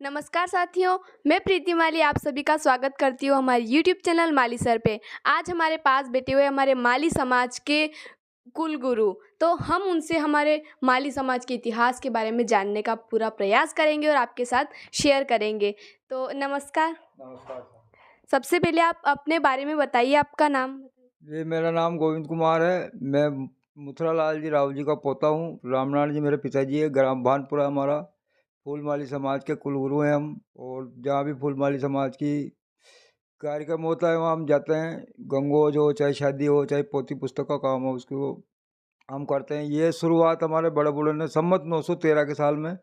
नमस्कार साथियों, मैं प्रीति माली आप सभी का स्वागत करती हूँ हमारे YouTube चैनल माली सर पे। आज हमारे पास बैठे हुए हमारे माली समाज के कुल गुरु, तो हम उनसे हमारे माली समाज के इतिहास के बारे में जानने का पूरा प्रयास करेंगे और आपके साथ शेयर करेंगे। तो नमस्कार। नमस्कार सर। सबसे पहले आप अपने बारे में बताइए, आपका नाम। ये मेरा नाम गोविंद कुमार है। मैं मुथुरालाल जी राव जी का पोता हूँ। रामनारायण जी मेरे पिताजी है। ग्राम भानपुरा हमारा। फूलमाली समाज के कुलगुरु हैं हम। और जहाँ भी फूलमाली समाज की कार्यक्रम होता है वहाँ हम जाते हैं। गंगोज हो, चाहे शादी हो, चाहे पोथी पुस्तक का काम हो, उसको हम करते हैं। ये शुरुआत हमारे बड़े बूढ़े ने सम्मत 913 के साल में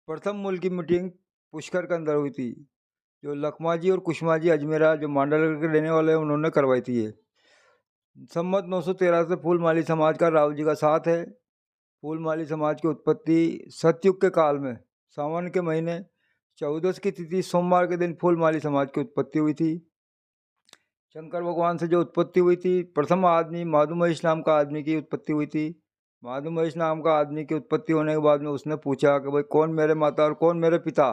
प्रथम मूल की मीटिंग पुष्कर के अंदर हुई थी, जो लखमा जी और कुशमा जी अजमेरा जो मांडल के रहने वाले हैं उन्होंने करवाई थी। ये सम्मत 913 से फूलमाली समाज का राव जी का साथ है। फूलमाली समाज की उत्पत्ति सतयुग के काल में सावन के महीने 14 की तिथि सोमवार के दिन फूलमाली समाज की उत्पत्ति हुई थी। शंकर भगवान से जो उत्पत्ति हुई थी, प्रथम आदमी माधु महेश नाम का आदमी की उत्पत्ति हुई थी। माधु महेश नाम का आदमी की उत्पत्ति होने के बाद में उसने पूछा कि भाई कौन मेरे माता और कौन मेरे पिता।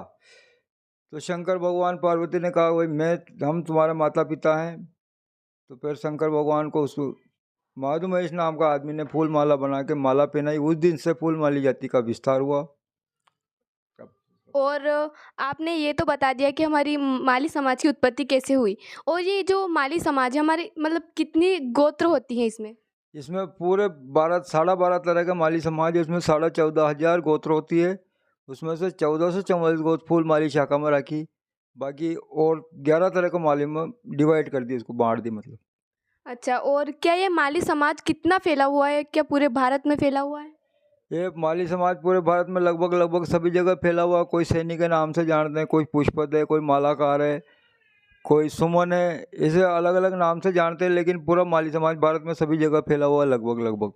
तो शंकर भगवान पार्वती ने कहा भाई हम तुम्हारे माता पिता हैं। तो फिर शंकर भगवान को उस माधु महेश नाम का आदमी ने फूल माला बना के माला पहनाई। उस दिन से फूलमाली जाति का विस्तार हुआ। और आपने ये तो बता दिया कि हमारी माली समाज की उत्पत्ति कैसे हुई। और ये जो माली समाज है हमारे, मतलब कितनी गोत्र होती हैं इसमें? इसमें पूरे 12 तरह का माली समाज है। उसमें 14,500 गोत्र होती है। उसमें से 1444 गोत्र फूलमाली शाखा में रखी। बाकी और 11 तरह को माली में डिवाइड कर दी, उसको बांट दी मतलब। अच्छा, और क्या ये माली समाज कितना फैला हुआ है? क्या पूरे भारत में फैला हुआ है? ये माली समाज पूरे भारत में लगभग सभी जगह फैला हुआ। कोई सैनी के नाम से जानते हैं, कोई पुष्पद है, कोई मालाकार है, कोई सुमन है। इसे अलग अलग नाम से जानते हैं, लेकिन पूरा माली समाज भारत में सभी जगह फैला हुआ है लगभग।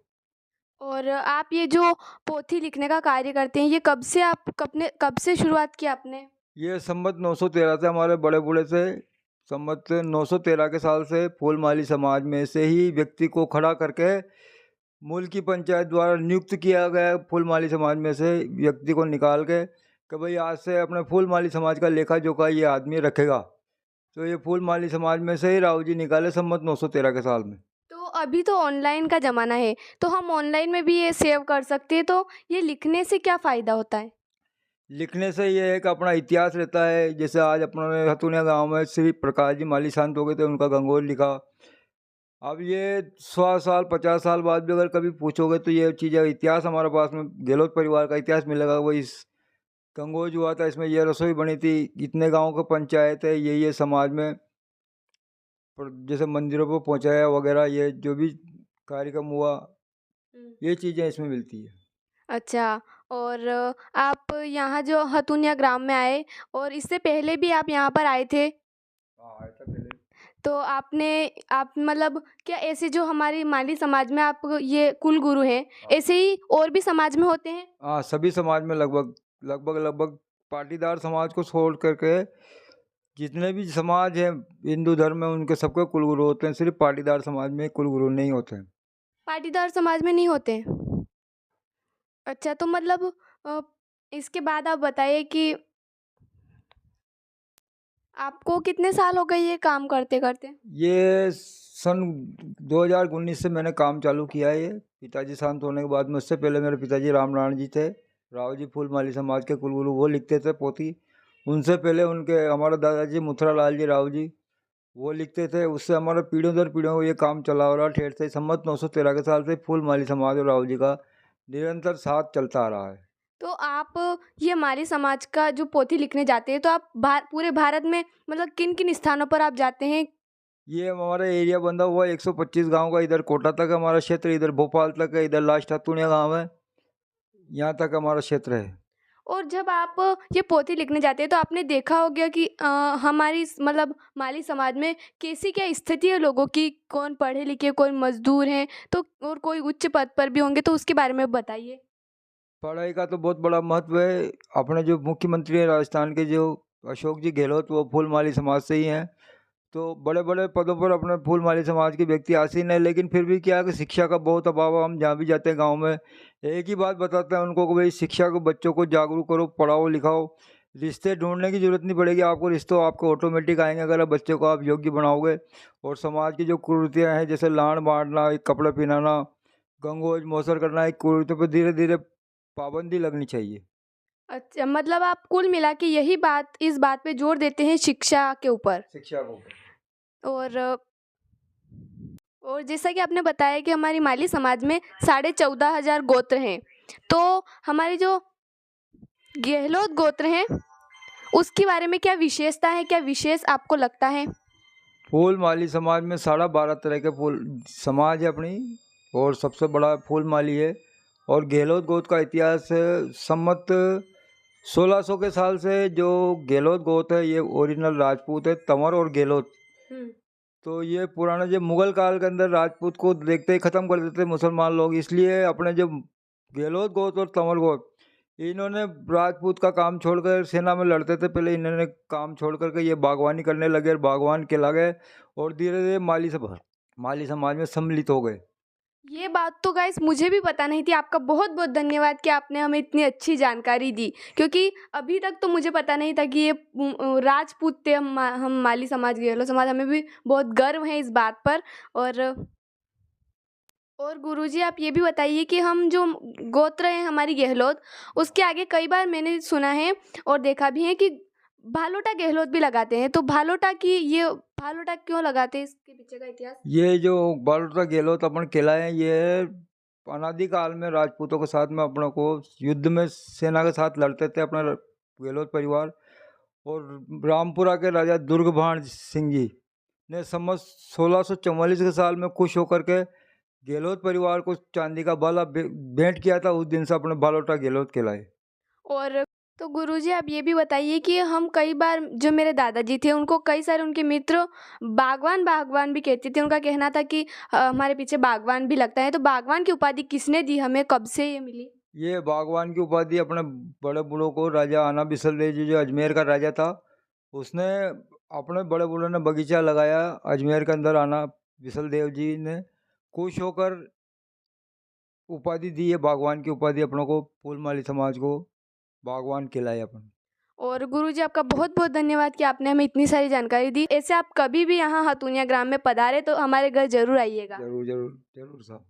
और आप ये जो पोथी लिखने का कार्य करते हैं, ये कब से शुरुआत की आपने? ये सम्मत 913 से हमारे बड़े बूढ़े से सम्मत 913 के साल से फूलमाली समाज में से ही व्यक्ति को खड़ा करके मूल की पंचायत द्वारा नियुक्त किया गया। फूलमाली समाज में से व्यक्ति को निकाल के कि भाई आज से अपने फूलमाली समाज का लेखा जोखा ये आदमी रखेगा। तो ये फूलमाली समाज में से ही राव जी निकाले सम्मत 913 के साल में। तो अभी तो ऑनलाइन का ज़माना है, तो हम ऑनलाइन में भी ये सेव कर सकते हैं, तो ये लिखने से क्या फ़ायदा होता है? लिखने से ये एक अपना इतिहास रहता है। जैसे आज अपने हथुनिया गांव में श्री प्रकाश जी माली शांत हो गए थे, उनका गंगोल लिखा। अब ये 100 साल 50 साल बाद भी अगर कभी पूछोगे तो ये चीज़ें इतिहास हमारे पास में गहलोत परिवार का इतिहास मिलेगा। वो इस गंगोज हुआ था, इसमें ये रसोई बनी थी, इतने गाँव का पंचायत है, ये समाज में जैसे मंदिरों पर पहुँचाया वगैरह, ये जो भी कार्यक्रम हुआ, ये चीज़ें इसमें मिलती है। अच्छा, और आप यहाँ जो हथुनिया ग्राम में आए, और इससे पहले भी आप यहाँ पर आए थे? हाँ, आया था पहले। तो आप मतलब क्या ऐसे जो हमारी माली समाज में आप ये कुल गुरु हैं, ऐसे ही और भी समाज में होते हैं? हाँ, सभी समाज में लगभग पाटीदार समाज को छोड़ करके जितने भी समाज हैं हिंदू धर्म में, उनके सबके कुलगुरु होते हैं। सिर्फ पाटीदार समाज में कुलगुरु नहीं होते हैं। पाटीदार समाज में नहीं होते? अच्छा, तो मतलब अ, इसके बाद आप बताइए कि आपको कितने साल हो गए ये काम करते-करते? ये सन 2019 से मैंने काम चालू किया है। ये पिताजी शांत होने के बाद में, उससे पहले मेरे पिताजी रामनारायण जी थे, राव जी फूलमाली समाज के कुलगुरु, वो लिखते थे पोथी। उनसे पहले उनके हमारे दादाजी मुथुरालाल जी राव जी, वो लिखते थे। उससे हमारा पीढ़ियों दर पीढ़ियों ये काम चला हो रहा ठेठ से। सम्मत 913 के साल से फूलमाली समाज और राव जी का निरंतर साथ चलता आ रहा है। तो आप ये माली समाज का जो पोथी लिखने जाते हैं, तो आप पूरे भारत में मतलब किन-किन स्थानों पर आप जाते हैं? ये हमारा एरिया बंधा हुआ है 125 गांव का। इधर कोटा तक हमारा क्षेत्र, इधर भोपाल तक है, इधर लास्ट हतुनिया गांव है, यहाँ तक हमारा क्षेत्र है। और जब आप ये पोथी लिखने जाते हैं, तो आपने देखा होगा कि हमारी मतलब माली समाज में कैसी क्या स्थिति है लोगों की? कौन पढ़े लिखे, कोई मजदूर हैं, तो और कोई उच्च पद पर भी होंगे, तो उसके बारे में बताइए। पढ़ाई का तो बहुत बड़ा महत्व है। अपने जो मुख्यमंत्री हैं राजस्थान के, जो अशोक जी गहलोत, वो फूलमाली समाज से ही हैं। तो बड़े बड़े पदों पर अपने फूलमाली समाज के व्यक्ति आसीन है। लेकिन फिर भी क्या है कि शिक्षा का बहुत अभाव है। हम जहाँ भी जाते हैं गांव में एक ही बात बताते हैं उनको कि भाई शिक्षा को, बच्चों को जागरूक करो, पढ़ाओ लिखाओ। रिश्ते ढूंढने की जरूरत नहीं पड़ेगी आपको, रिश्ते आपको ऑटोमेटिक आएंगे अगर आप बच्चे को आप योग्य बनाओगे। और समाज की जो कुरीतियाँ हैं जैसे लाड़ बांटना, एक कपड़े पहनाना, गंगोज मौसर करना, एक कुरीतियों पर धीरे धीरे पाबंदी लगनी चाहिए। अच्छा, मतलब आप कुल मिला के यही बात इस बात पे जोर देते हैं शिक्षा के ऊपर। शिक्षा को और जैसा कि आपने बताया कि हमारी माली समाज में 14,500 गोत्र हैं, तो हमारे जो गहलोत गोत्र हैं उसके बारे में क्या विशेषता है, क्या विशेष आपको लगता है? फूल माली समाज में 12.5 तरह के फूल समाज है अपनी, और सबसे बड़ा फूल माली है। और गहलोत गोत्र का इतिहास सम्मत 1600 के साल से जो गहलोत गोत्र है ये ओरिजिनल राजपूत है, तंवर और गहलोत। तो ये पुराने जो मुगल काल के अंदर राजपूत को देखते ही ख़त्म कर देते मुसलमान लोग, इसलिए अपने जो गहलोत गोत्र और तंवर गोत्र इन्होंने राजपूत का काम छोड़कर सेना में लड़ते थे पहले, इन्होंने काम छोड़ करके ये बागवानी करने लगे और बागवान कहला गए और धीरे धीरे माली समाज में सम्मिलित हो गए। ये बात तो गाइस मुझे भी पता नहीं थी। आपका बहुत बहुत धन्यवाद कि आपने हमें इतनी अच्छी जानकारी दी, क्योंकि अभी तक तो मुझे पता नहीं था कि ये राजपूत थे। हम माली समाज, गहलोत समाज, हमें भी बहुत गर्व है इस बात पर। और गुरुजी आप ये भी बताइए कि हम जो गोत्र हैं हमारी गहलोत, उसके आगे कई बार मैंने सुना है और देखा भी है कि भालोटा गहलोत भी लगाते हैं। तो भालोटा क्यों लगाते हैं, इसके पीछे का इतिहास? ये जो बालोटा गहलोत अपन कहलाए ये अनादिकाल में राजपूतों के साथ में अपनों को युद्ध में सेना के साथ लड़ते थे अपना गहलोत परिवार। और रामपुरा के राजा दुर्गभान सिंह जी ने सम्मत 1644 के साल में खुश होकर के गहलोत परिवार को चांदी का बाला भेंट किया था। उस दिन से अपने बालोटा गहलोत कहलाए। और तो गुरुजी आप ये भी बताइए कि हम कई बार, जो मेरे दादाजी थे उनको कई सारे उनके मित्र बागवान बागवान भी कहते थे। उनका कहना था कि हमारे पीछे बागवान भी लगता है। तो बागवान की उपाधि किसने दी हमें, कब से ये मिली? ये बागवान की उपाधि अपने बड़े बूढ़ों को राजा आना बिसल देव जी जो अजमेर का राजा था, उसने अपने बड़े बूढ़ों ने बगीचा लगाया अजमेर के अंदर। आना बिसल देव जी ने खुश होकर उपाधि दी है बागवान की उपाधि अपनों को, फूलमाली समाज को बागवान कहलाए अपन। और गुरुजी आपका बहुत बहुत धन्यवाद कि आपने हमें इतनी सारी जानकारी दी। ऐसे आप कभी भी यहाँ हतुनिया ग्राम में पधारे तो हमारे घर जरूर आइएगा। जरूर जरूर जरूर साहब।